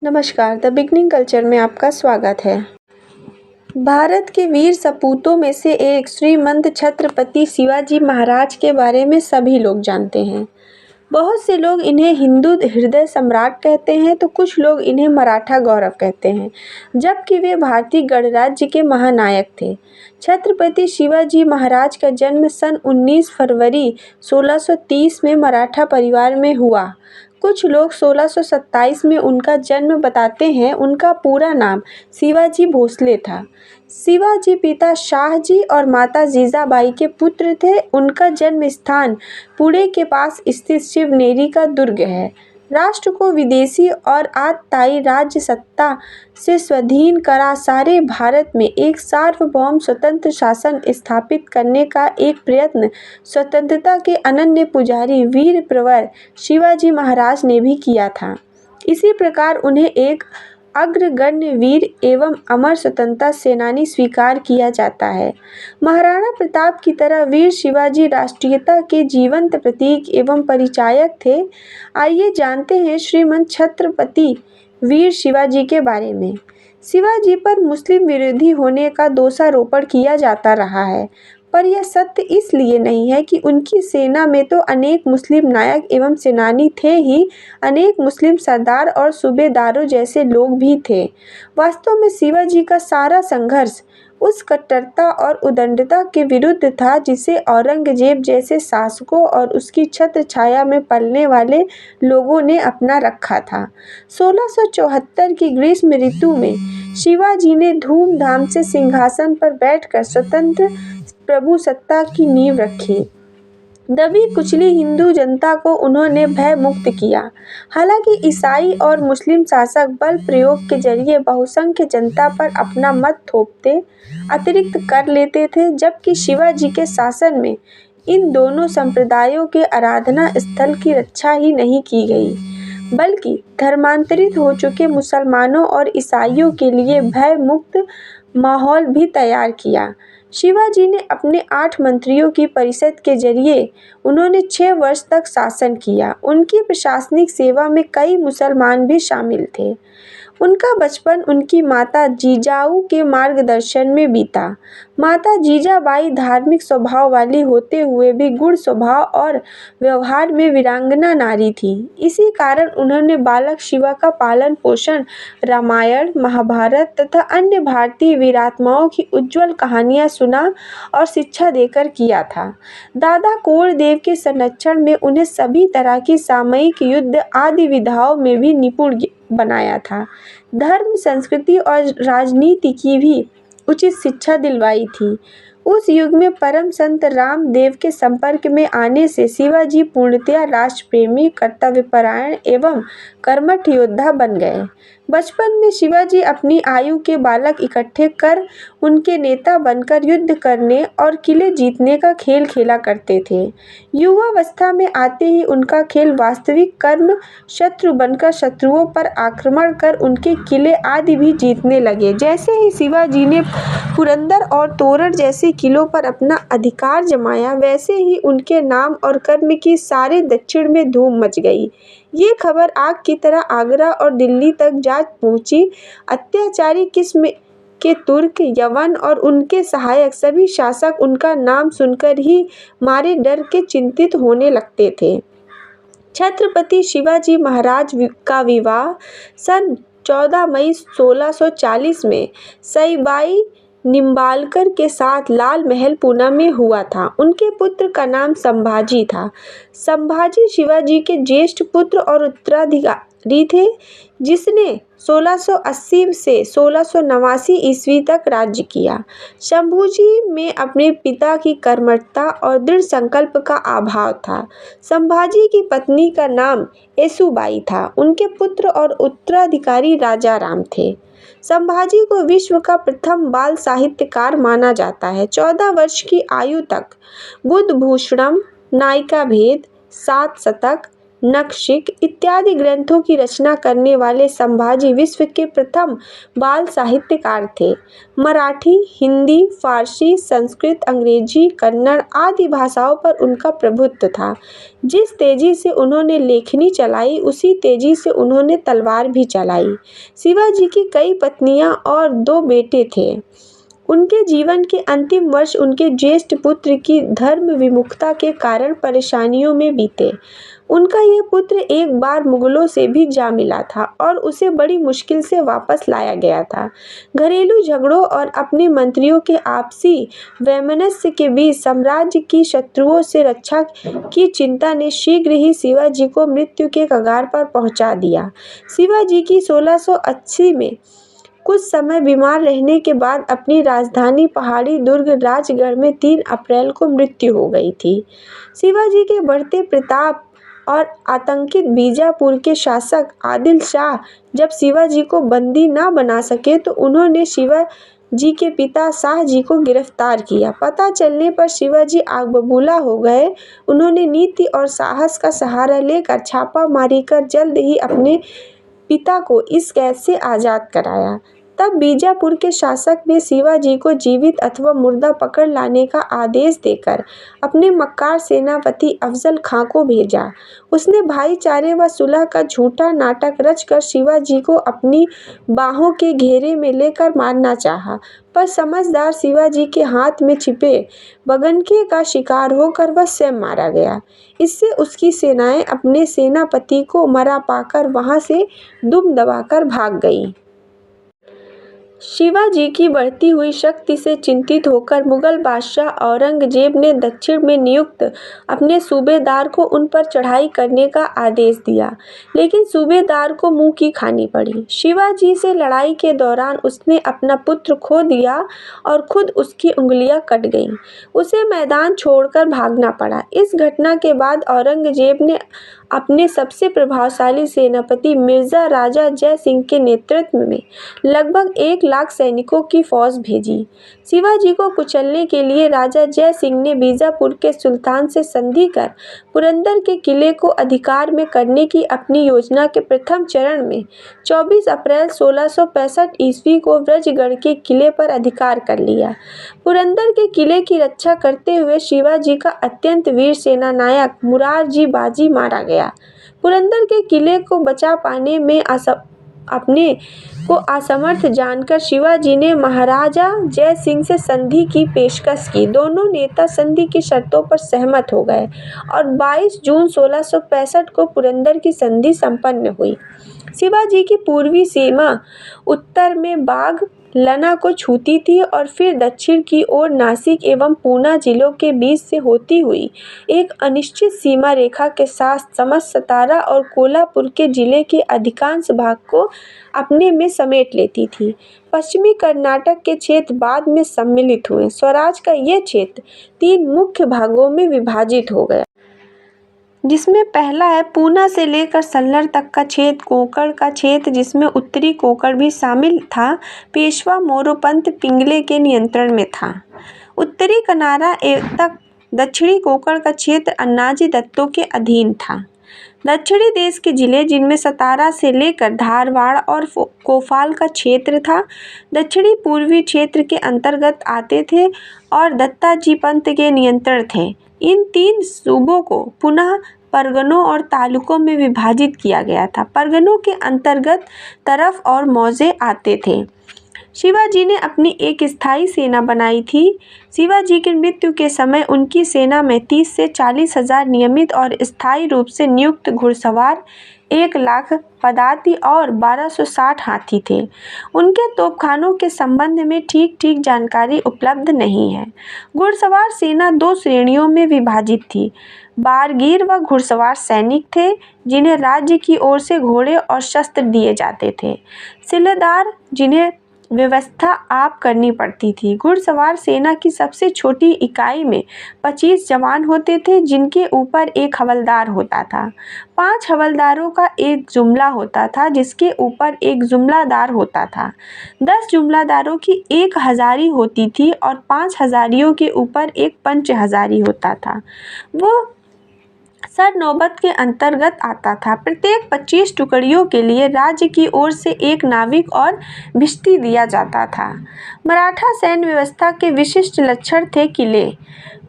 नमस्कार, the beginning culture में आपका स्वागत है। भारत के वीर सपूतों में से एक श्रीमंत छत्रपति शिवाजी महाराज के बारे में सभी लोग जानते हैं। बहुत से लोग इन्हें हिंदू हृदय सम्राट कहते हैं तो कुछ लोग इन्हें मराठा गौरव कहते हैं, जबकि वे भारतीय गणराज्य के महानायक थे। छत्रपति शिवाजी महाराज का जन्म सन 19 फरवरी 1630 में मराठा परिवार में हुआ। कुछ लोग 1627 में उनका जन्म बताते हैं। उनका पूरा नाम शिवाजी भोसले था। शिवाजी पिता शाहजी और माता जीजाबाई के पुत्र थे। उनका जन्म स्थान पुणे के पास स्थित शिवनेरी का दुर्ग है। राष्ट्र को विदेशी और आतताई राज्य सत्ता से स्वाधीन करा सारे भारत में एक सार्वभौम स्वतंत्र शासन स्थापित करने का एक प्रयत्न स्वतंत्रता के अनन्य पुजारी वीर प्रवर शिवाजी महाराज ने भी किया था। इसी प्रकार उन्हें एक अग्रगण्य वीर एवं अमर स्वतंत्रता सेनानी स्वीकार किया जाता है। महाराणा प्रताप की तरह वीर शिवाजी राष्ट्रीयता के जीवंत प्रतीक एवं परिचायक थे। आइए जानते हैं श्रीमंत छत्रपति वीर शिवाजी के बारे में। शिवाजी पर मुस्लिम विरोधी होने का दोषारोपण किया जाता रहा है, पर यह सत्य इसलिए नहीं है कि उनकी सेना में तो अनेक मुस्लिम नायक एवं सेनानी थे ही, अनेक मुस्लिम सरदार और सूबेदारों जैसे लोग भी थे। वास्तव में शिवाजी का सारा संघर्ष उस कट्टरता और उद्दंडता के विरुद्ध था जिसे औरंगजेब जैसे शासकों और उसकी छत्र छाया में पलने वाले लोगों ने अपना रखा था। 1674 की ग्रीष्म ऋतु में शिवाजी ने धूमधाम से सिंहासन पर बैठकर स्वतंत्र प्रभु सत्ता की नींव रखी। दबी कुचली हिंदू जनता को उन्होंने भय मुक्त किया। हालांकि ईसाई और मुस्लिम शासक बल प्रयोग के जरिए बहुसंख्य जनता पर अपना मत थोपते अतिरिक्त कर लेते थे, जबकि शिवाजी के शासन में इन दोनों संप्रदायों के आराधना स्थल की रक्षा ही नहीं की गई, बल्कि धर्मांतरित हो चुके मुसलमानों और ईसाइयों के लिए भय मुक्त माहौल भी तैयार किया। शिवाजी ने अपने 8 मंत्रियों की परिषद के जरिए उन्होंने 6 वर्ष तक शासन किया। उनकी प्रशासनिक सेवा में कई मुसलमान भी शामिल थे। उनका बचपन उनकी माता जीजाऊ के मार्गदर्शन में बीता। माता जीजाबाई धार्मिक स्वभाव वाली होते हुए भी गुण स्वभाव और व्यवहार में वीरांगना नारी थी। इसी कारण उन्होंने बालक शिवा का पालन पोषण रामायण, महाभारत तथा अन्य भारतीय वीरात्माओं की उज्जवल कहानियां सुना और शिक्षा देकर किया था। दादा कोरदेव के संरक्षण में उन्हें सभी तरह की सामयिक युद्ध आदि विधाओं में भी निपुण बनाया था। धर्म, संस्कृति और राजनीति की भी उचित शिक्षा दिलवाई थी। उस युग में परम संत रामदेव के संपर्क में आने से शिवाजी पूर्णतया राष्ट्रप्रेमी, कर्तव्यपरायण एवं कर्मठ योद्धा बन गए। बचपन में शिवाजी अपनी आयु के बालक इकट्ठे कर उनके नेता बनकर युद्ध करने और किले जीतने का खेल खेला करते थे। युवावस्था में आते ही उनका खेल वास्तविक कर्म शत्रु बनकर शत्रुओं पर आक्रमण कर उनके किले आदि भी जीतने लगे। जैसे ही शिवाजी ने पुरंदर और तोरण जैसे किलों पर अपना अधिकार जमाया, वैसे ही उनके नाम और कर्म की सारे दक्षिण में धूम मच गई। ये खबर आग की तरह आगरा और दिल्ली तक जा पहुंची। अत्याचारी किस्म के तुर्क, यवन और उनके सहायक सभी शासक उनका नाम सुनकर ही मारे डर के चिंतित होने लगते थे। छत्रपति शिवाजी महाराज का विवाह सन 14 मई 1640 में सईबाई निम्बालकर के साथ लाल महल पूना में हुआ था। उनके पुत्र का नाम संभाजी था। संभाजी शिवाजी के ज्येष्ठ पुत्र और उत्तराधिकारी थे, जिसने 1680 से 1689 ईस्वी तक राज्य किया। शंभूजी में अपने पिता की कर्मठता और दृढ़ संकल्प का अभाव था। संभाजी की पत्नी का नाम येसुबाई था। उनके पुत्र और उत्तराधिकारी राजा राम थे। संभाजी को विश्व का प्रथम बाल साहित्यकार माना जाता है। 14 वर्ष की आयु तक बुद्धभूषणम, नायिका भेद, 7 शतक, नखशिख इत्यादि ग्रंथों की रचना करने वाले संभाजी विश्व के प्रथम बाल साहित्यकार थे। मराठी, हिंदी, फारसी, संस्कृत, अंग्रेजी, कन्नड़ आदि भाषाओं पर उनका प्रभुत्व था। जिस तेजी से उन्होंने लेखनी चलाई, उसी तेजी से उन्होंने तलवार भी चलाई। शिवाजी की कई पत्नियां और 2 बेटे थे। उनके जीवन के अंतिम वर्ष उनके ज्येष्ठ पुत्र की धर्म विमुखता के कारण परेशानियों में बीते। उनका यह पुत्र एक बार मुगलों से भी जा मिला था और उसे बड़ी मुश्किल से वापस लाया गया था। घरेलू झगड़ों और अपने मंत्रियों के आपसी वैमनस्य के बीच साम्राज्य की शत्रुओं से रक्षा की चिंता ने शीघ्र ही शिवाजी को मृत्यु के कगार पर पहुंचा दिया। शिवाजी की 1680 में कुछ समय बीमार रहने के बाद अपनी राजधानी पहाड़ी दुर्ग राजगढ़ में 3 अप्रैल को मृत्यु हो गई थी। शिवाजी के बढ़ते प्रताप और आतंकित बीजापुर के शासक आदिल शाह जब शिवाजी को बंदी न बना सके तो उन्होंने शिवाजी के पिता शाह जी को गिरफ्तार किया। पता चलने पर शिवाजी आग बबूला हो गए। उन्होंने नीति और साहस का सहारा लेकर छापामारी कर जल्द ही अपने पिता को इस कैद से आज़ाद कराया। तब बीजापुर के शासक ने शिवाजी को जीवित अथवा मुर्दा पकड़ लाने का आदेश देकर अपने मक्कार सेनापति अफजल खां को भेजा। उसने भाईचारे व सुलह का झूठा नाटक रचकर शिवाजी को अपनी बाहों के घेरे में लेकर मारना चाहा, पर समझदार शिवाजी के हाथ में छिपे बगनके का शिकार होकर वह स्वयं मारा गया। इससे उसकी सेनाएं अपने सेनापति को मरा पाकर वहां से दुम दबाकर भाग गईं। शिवाजी की बढ़ती हुई शक्ति से चिंतित होकर मुगल बादशाह औरंगजेब ने दक्षिण में नियुक्त अपने सूबेदार को उन पर चढ़ाई करने का आदेश दिया, लेकिन सूबेदार को मुंह की खानी पड़ी। शिवाजी से लड़ाई के दौरान उसने अपना पुत्र खो दिया और खुद उसकी उंगलियां कट गईं। उसे मैदान छोड़कर भागना पड़ा। इस घटना के बाद औरंगजेब ने अपने सबसे प्रभावशाली सेनापति मिर्जा राजा जय सिंह के नेतृत्व में लगभग 1 लाख सैनिकों की फौज भेजी। शिवाजी को कुचलने के लिए राजा जय सिंह ने बीजापुर के सुल्तान से संधि कर पुरंदर के किले को अधिकार में करने की अपनी योजना के प्रथम चरण में 24 अप्रैल 1665 ईस्वी को ब्रजगढ़ के किले पर अधिकार कर लिया। पुरंदर के किले की रक्षा करते हुए शिवाजी का अत्यंत वीर सेनानायक मुरारजी बाजी मारा गया। पुरंदर के किले को बचा पाने में अपने को असमर्थ जानकर शिवाजी ने महाराजा जय सिंह से संधि की पेशकश की। दोनों नेता संधि की शर्तों पर सहमत हो गए और 22 जून 1665 को पुरंदर की संधि संपन्न हुई। शिवाजी की पूर्वी सीमा उत्तर में बाघ लना को छूती थी और फिर दक्षिण की ओर नासिक एवं पूना जिलों के बीच से होती हुई एक अनिश्चित सीमा रेखा के साथ समस्त सतारा और कोल्हापुर के जिले के अधिकांश भाग को अपने में समेट लेती थी। पश्चिमी कर्नाटक के क्षेत्र बाद में सम्मिलित हुए। स्वराज का ये क्षेत्र 3 मुख्य भागों में विभाजित हो गया, जिसमें पहला है पूना से लेकर सल्लर तक का क्षेत्र, कोंकण का क्षेत्र जिसमें उत्तरी कोंकण भी शामिल था, पेशवा मोरोपंत पिंगले के नियंत्रण में था। उत्तरी कनारा तक दक्षिणी कोंकण का क्षेत्र अन्नाजी दत्तों के अधीन था। दक्षिणी देश के जिले जिनमें सतारा से लेकर धारवाड़ और कोफाल का क्षेत्र था, दक्षिणी पूर्वी क्षेत्र के अंतर्गत आते थे और दत्ताजी पंत के नियंत्रण थे। इन 3 सूबों को पुनः परगनों और तालुकों में विभाजित किया गया था। परगनों के अंतर्गत तरफ और मौजे आते थे। शिवाजी ने अपनी एक स्थायी सेना बनाई थी। शिवाजी की मृत्यु के समय उनकी सेना में 30 से 40 हजार नियमित और स्थायी रूप से नियुक्त घुड़सवार, 1 लाख पदाति और 1260 हाथी थे। उनके तोपखानों के संबंध में ठीक जानकारी उपलब्ध नहीं है। घुड़सवार सेना 2 श्रेणियों में विभाजित थी। बारगीर व घुड़सवार सैनिक थे जिन्हें राज्य की ओर से घोड़े और शस्त्र दिए जाते थे। सिलेदार जिन्हें व्यवस्था आप करनी पड़ती थी। घुड़सवार सेना की सबसे छोटी इकाई में 25 जवान होते थे, जिनके ऊपर 1 हवलदार होता था। 5 हवलदारों का एक जुमला होता था, जिसके ऊपर 1 जुमलादार होता था। 10 जुमलादारों की 1 हजारी होती थी और 5 हजारियों के ऊपर 1 पंच हजारी होता था। वो सरनौबत के अंतर्गत आता था। प्रत्येक 25 टुकड़ियों के लिए राज्य की ओर से एक नाविक और भिश्ती दिया जाता था। मराठा सैन्य व्यवस्था के विशिष्ट लक्षण थे किले।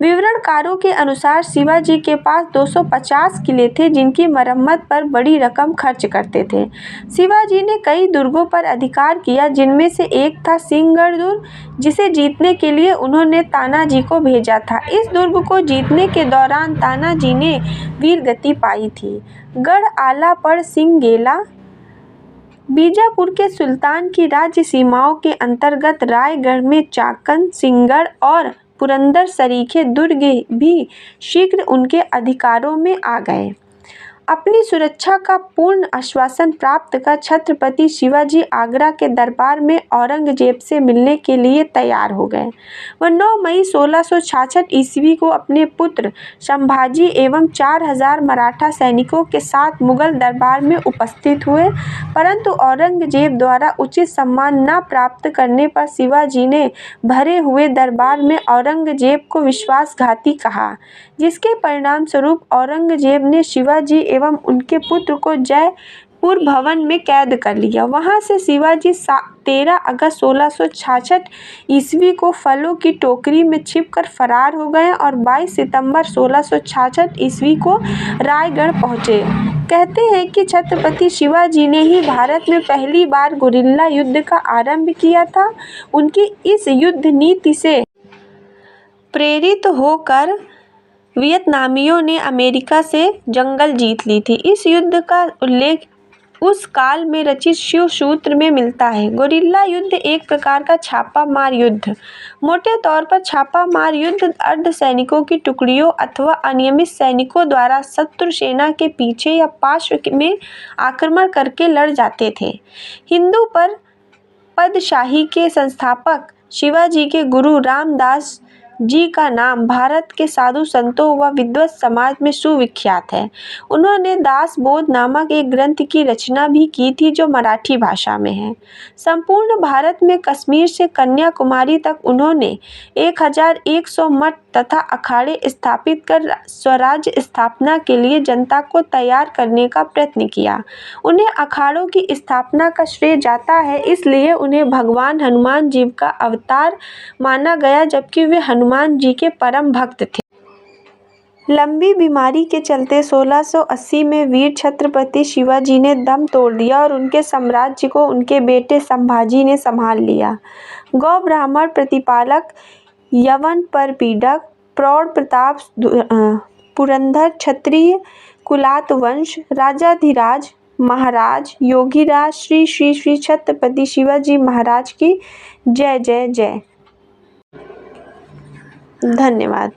विवरणकारों के अनुसार शिवाजी के पास 250 किले थे जिनकी मरम्मत पर बड़ी रकम खर्च करते थे। शिवाजी ने कई दुर्गों पर अधिकार किया, जिनमें से एक था सिंहगढ़ दुर्ग, जिसे जीतने के लिए उन्होंने तानाजी को भेजा था। इस दुर्ग को जीतने के दौरान तानाजी ने वीरगति पाई थी। गढ़ आला पर सिंगेला बीजापुर के सुल्तान की राज्य सीमाओं के अंतर्गत रायगढ़ में चाकन, सिंहगढ़ और पुरंदर सरीखे दुर्ग भी शीघ्र उनके अधिकारों में आ गए। अपनी सुरक्षा का पूर्ण आश्वासन प्राप्त कर छत्रपति शिवाजी आगरा के दरबार में औरंगजेब से मिलने के लिए तैयार हो गए। वह 9 मई 1666 ईस्वी को अपने पुत्र संभाजी एवं 4000 मराठा सैनिकों के साथ मुगल दरबार में उपस्थित हुए, परंतु औरंगजेब द्वारा उचित सम्मान न प्राप्त करने पर शिवाजी ने भरे हुए दरबार में औरंगजेब को विश्वासघाती कहा, जिसके परिणाम स्वरूप औरंगजेब ने शिवाजी एवं उनके पुत्र को जयपुर भवन में कैद कर लिया। वहां से शिवाजी 13 अगस्त 1666 ईस्वी को फलों की टोकरी में छिपकर फरार हो गए और 22 सितंबर 1666 ईस्वी को रायगढ़ पहुंचे। कहते हैं कि छत्रपति शिवाजी ने ही भारत में पहली बार गुरिल्ला युद्ध का आरंभ किया था। उनकी इस युद्ध नीति से प्रेरित होकर वियतनामियों ने अमेरिका से जंगल जीत ली थी। इस युद्ध का उल्लेख उस काल में रचित शिव सूत्र में मिलता है। गुरिल्ला युद्ध एक प्रकार का छापा मार युद्ध। मोटे तौर पर छापा मार युद्ध अर्ध सैनिकों की टुकड़ियों अथवा अनियमित सैनिकों द्वारा शत्रु सेना के पीछे या पार्श्व में आक्रमण करके लड़ जाते थे। हिंदू पर पदशाही के संस्थापक शिवाजी के गुरु रामदास जी का नाम भारत के साधु संतों व विद्वत समाज में सुविख्यात है। उन्होंने दासबोध नामक एक ग्रंथ की रचना भी की थी जो मराठी भाषा में है। संपूर्ण भारत में कश्मीर से कन्याकुमारी तक उन्होंने 1100 मठ तथा अखाड़े स्थापित कर स्वराज्य स्थापना के लिए जनता को तैयार करने का प्रयत्न किया। उन्हें अखाड़ों की स्थापना का श्रेय जाता है, इसलिए उन्हें भगवान हनुमान जी का अवतार माना गया, जबकि वे हनुमान जी के परम भक्त थे। लंबी बीमारी के चलते 1680 में वीर छत्रपति शिवाजी ने दम तोड़ दिया और उनके साम्राज्य को उनके बेटे संभाजी ने संभाल लिया। गौ ब्राह्मण प्रतिपालक, यवन पर पीड़क, प्रौढ़ प्रताप, पुरंदर क्षत्रिय कुलात वंश, राजाधिराज महाराज, योगीराज, श्री श्री श्री छत्रपति शिवाजी महाराज की जय जय जय। धन्यवाद।